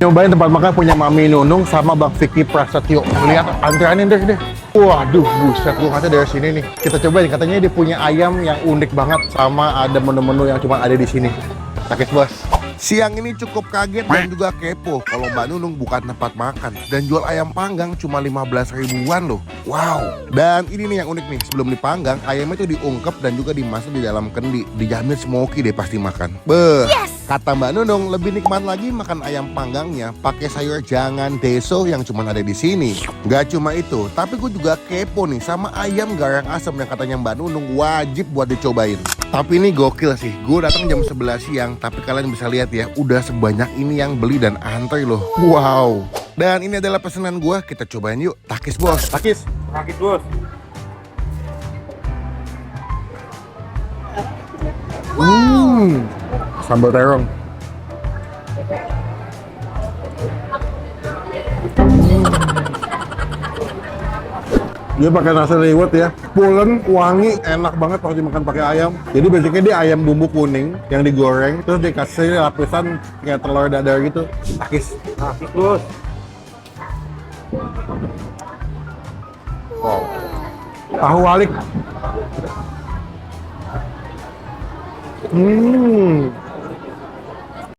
Nyobain tempat makan punya Mami Nunung sama Bang Vicky Prasetyo. Lihat antreannya deh. Waduh, buset, gua kata dari sini nih. Kita cobain, katanya dia punya ayam yang unik banget sama ada menu-menu yang cuma ada di sini. Sakit bos. Siang ini cukup kaget dan juga kepo kalau Mbak Nunung bukan tempat makan dan jual ayam panggang cuma 15 ribuan loh. Wow. Dan ini nih yang unik nih, sebelum dipanggang ayamnya itu diungkep dan juga dimasak di dalam kendi. Dijamin smoky deh pasti makan. Beuh. Kata Mbak Nunung lebih nikmat lagi makan ayam panggangnya pakai sayur jangan deso yang cuma ada di sini. Gak cuma itu, tapi gue juga kepo nih sama ayam garang asem yang katanya Mbak Nunung wajib buat dicobain. Tapi ini gokil sih, gue datang jam 11 siang, tapi kalian bisa lihat ya, udah sebanyak ini yang beli dan antri loh. Wow. Dan ini adalah pesanan gue, kita cobain yuk. Takis bos. Takis. Sakit bos. Sambal terong. Dia pakai nasi liwet ya, pulen, wangi, enak banget kalau dimakan pakai ayam. Jadi basicnya dia ayam bumbu kuning yang digoreng, terus dikasih lapisan kayak telur dadar gitu. Takis. Sakit bos. Wow. Tahu walik.